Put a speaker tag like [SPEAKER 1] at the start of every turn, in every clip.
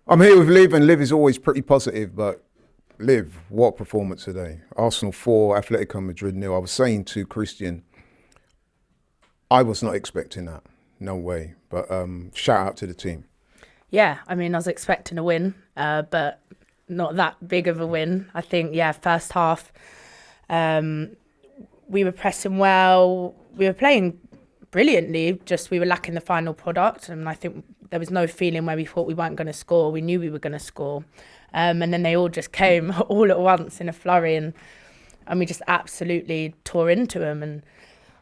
[SPEAKER 1] I'm here with Liv, and Liv is always pretty positive, but Liv, what performance today. Arsenal 4, Atlético Madrid 0. I was saying to Christian, I was not expecting that. No way. But shout out to the team.
[SPEAKER 2] Yeah, I mean, I was expecting a win, but not that big of a win. I think, first half, we were pressing well. We were playing brilliantly, just we were lacking the final product. And I think there was no feeling where we thought we weren't going to score. We knew we were going to score. And then they all just came all at once in a flurry, and we just absolutely tore into them. And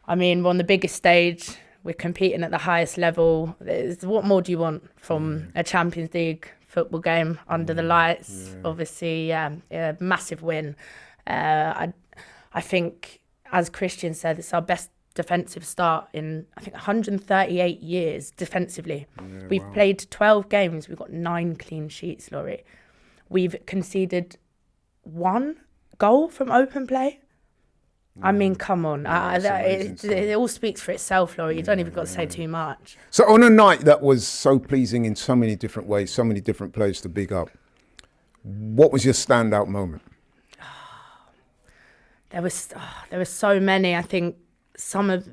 [SPEAKER 2] I mean, we're on the biggest stage. We're competing at the highest level. What more do you want from a Champions League football game under the lights? Yeah. Obviously, massive win. I think, as Christian said, it's our best defensive start in, I think, 138 years defensively. We've played 12 games. We've got 9 clean sheets, Laurie. We've conceded 1 goal from open play. I mean, come on. It all speaks for itself, Laurie. You don't even got to say too much.
[SPEAKER 1] So on a night that was so pleasing in so many different ways, so many different players to big up, what was your standout moment?
[SPEAKER 2] There was so many. I think some of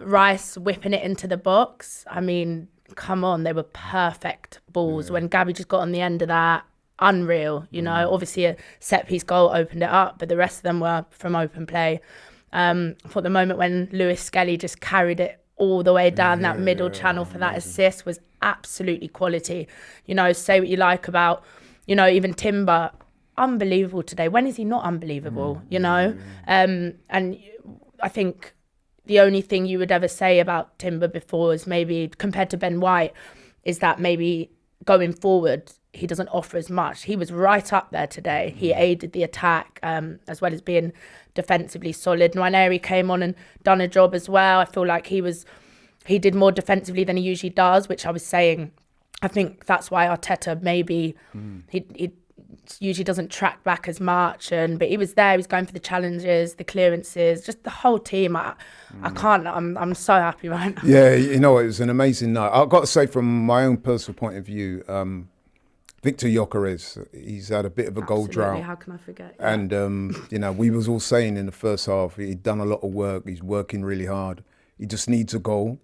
[SPEAKER 2] Rice whipping it into the box. I mean, come on, they were perfect balls. When Gabby just got on the end of that, unreal. You know, obviously a set piece goal opened it up, but the rest of them were from open play. I thought the moment when Lewis Skelly just carried it all the way down that middle channel for that assist was absolutely quality. You know, say what you like about, you know, even Timber, unbelievable today. When is he not unbelievable, you know? And I think the only thing you would ever say about Timber before is maybe, compared to Ben White, is that maybe going forward, he doesn't offer as much. He was right up there today. He aided the attack as well as being defensively solid. Nwaneri came on and done a job as well. I feel like he did more defensively than he usually does, which I was saying. I think that's why Arteta maybe he usually doesn't track back as much, but he was there. He was going for the challenges, the clearances, just the whole team. I'm so happy right now.
[SPEAKER 1] Yeah, you know, it was an amazing night. I've got to say, from my own personal point of view, Victor Gyokeres, he's had a bit of a goal drought.
[SPEAKER 2] How can I forget?
[SPEAKER 1] And, you know, we was all saying in the first half, he'd done a lot of work. He's working really hard. He just needs a goal.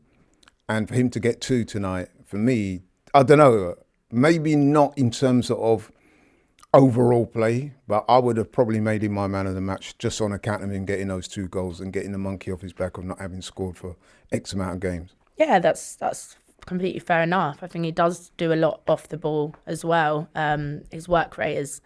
[SPEAKER 1] And for him to get 2 tonight, for me, I don't know, maybe not in terms of overall play, but I would have probably made him my man of the match just on account of him getting those 2 goals and getting the monkey off his back of not having scored for X amount of games.
[SPEAKER 2] Yeah, that's completely fair enough. I think he does do a lot off the ball as well. His work rate is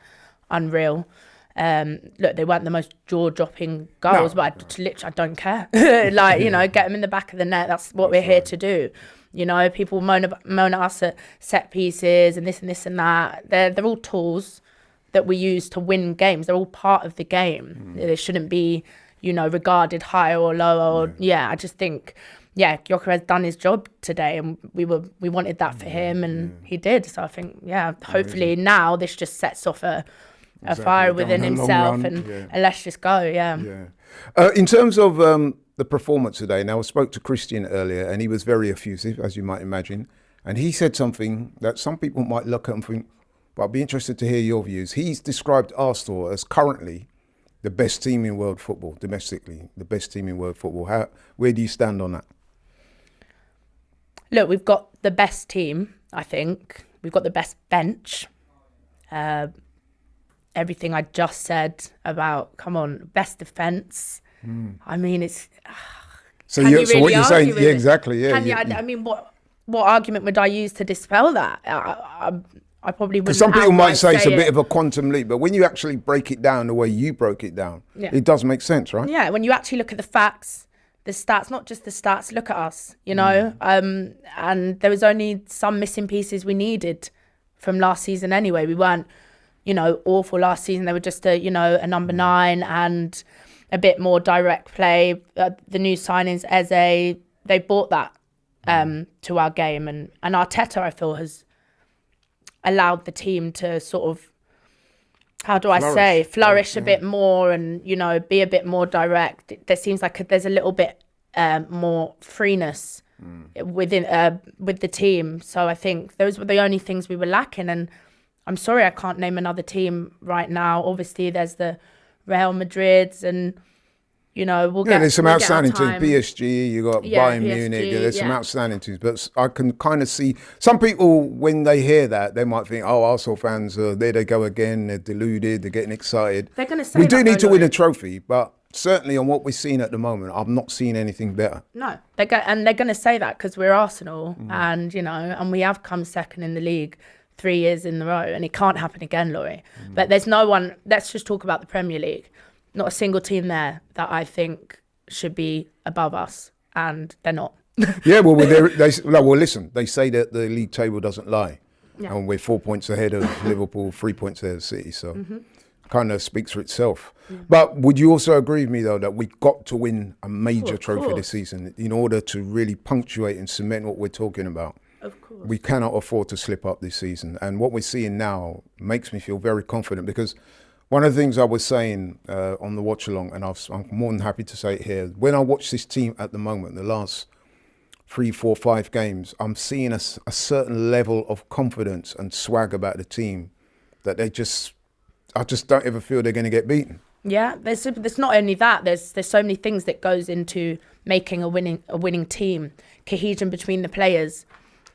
[SPEAKER 2] unreal. Look, they weren't the most jaw-dropping goals, but I don't care. Like, you know, get them in the back of the net. That's what we're here to do. You know, people moan at us at set pieces and this and that. They're all tools that we use to win games. They're all part of the game. They shouldn't be, you know, regarded higher or lower. I just think, Gyokeres done his job today, and we wanted that for him, and he did. So I think, hopefully now this just sets off a fire within himself, and let's just go.
[SPEAKER 1] In terms of the performance today, now I spoke to Christian earlier, and he was very effusive, as you might imagine, and he said something that some people might look at and think, but I'd be interested to hear your views. He's described Arsenal as currently the best team in world football, domestically, the best team in world football. Where do you stand on that?
[SPEAKER 2] Look, we've got the best team, I think. We've got the best bench. Everything I just said about, come on, best defence. I mean, it's...
[SPEAKER 1] So what you're saying, exactly, yeah.
[SPEAKER 2] I mean, what argument would I use to dispel that? I probably wouldn't.
[SPEAKER 1] Because some people might say it's a bit of a quantum leap, but when you actually break it down the way you broke it down, it does make sense, right?
[SPEAKER 2] Yeah, when you actually look at the facts, the stats, not just the stats, look at us, you know. And there was only some missing pieces we needed from last season anyway. We weren't, you know, awful last season. They were just a number 9 and a bit more direct play. The new signings, Eze, they brought that to our game. And Arteta, I feel, has allowed the team to sort of, flourish a bit more, and, you know, be a bit more direct. There seems like there's a little bit more freeness with the team. So I think those were the only things we were lacking. And I'm sorry, I can't name another team right now. Obviously, there's the Real Madrids and, you know,
[SPEAKER 1] there's some outstanding teams. PSG, you got Bayern
[SPEAKER 2] PSG,
[SPEAKER 1] Munich. There's some outstanding teams, but I can kind of see some people when they hear that they might think, "Oh, Arsenal fans, there they go again. They're deluded. They're getting excited."
[SPEAKER 2] They're going to say
[SPEAKER 1] we do need to win a
[SPEAKER 2] Laurie.
[SPEAKER 1] trophy, but certainly on what we're seeing at the moment, I'm not seeing anything better.
[SPEAKER 2] No, they're going to say that because we're Arsenal, and you know, and we have come second in the league 3 years in a row, and it can't happen again, Laurie. But there's no one. Let's just talk about the Premier League. Not a single team there that I think should be above us, and they're not.
[SPEAKER 1] Yeah, well, listen, they say that the league table doesn't lie, and we're 4 points ahead of Liverpool, 3 points ahead of City, so kind of speaks for itself. But would you also agree with me, though, that we've got to win a major trophy this season in order to really punctuate and cement what we're talking about?
[SPEAKER 2] Of course.
[SPEAKER 1] We cannot afford to slip up this season, and what we're seeing now makes me feel very confident because one of the things I was saying on the watch along, and I'm more than happy to say it here, when I watch this team at the moment, the last 3, 4, 5 games, I'm seeing a certain level of confidence and swag about the team that I just don't ever feel they're going to get beaten.
[SPEAKER 2] Yeah, there's not only that. There's so many things that goes into making a winning team. Cohesion between the players,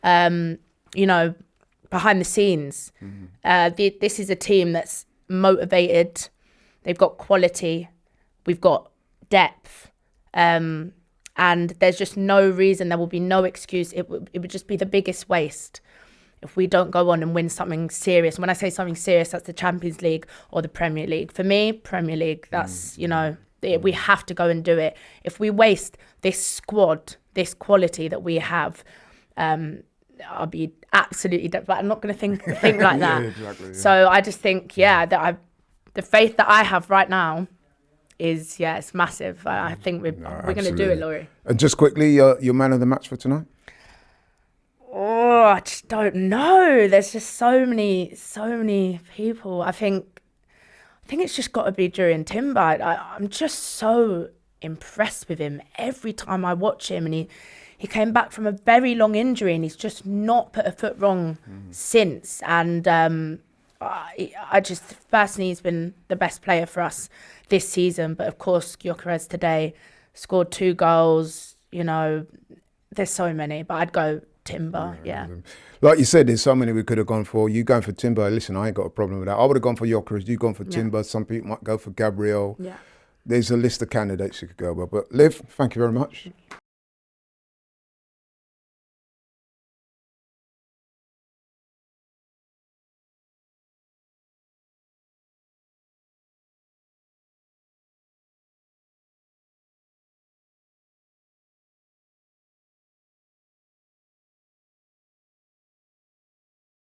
[SPEAKER 2] you know, behind the scenes. This is a team that's motivated. They've got quality. We've got depth. And there's just no reason, there will be no excuse. It would just be the biggest waste if we don't go on and win something serious. When I say something serious, that's the Champions League or the Premier League. For me, Premier League, that's, you know, we have to go and do it. If we waste this squad, this quality that we have, I'll be absolutely, but I'm not going to think like that.
[SPEAKER 1] Exactly, yeah.
[SPEAKER 2] So I just think, that the faith that I have right now is, it's massive. I think we're going to do it, Laurie.
[SPEAKER 1] And just quickly, your man of the match for tonight?
[SPEAKER 2] Oh, I just don't know. There's just so many people. I think it's just got to be Jurriën Timber. I'm just so impressed with him every time I watch him, and he came back from a very long injury, and he's just not put a foot wrong since. And I just personally, he's been the best player for us this season. But of course, Gyokeres today scored 2 goals. You know, there's so many, but I'd go Timber,
[SPEAKER 1] Like you said, there's so many we could have gone for. You going for Timber, listen, I ain't got a problem with that. I would have gone for Gyokeres, you gone for Timber. Some people might go for Gabriel. There's a list of candidates you could go with. But Liv, thank you very much.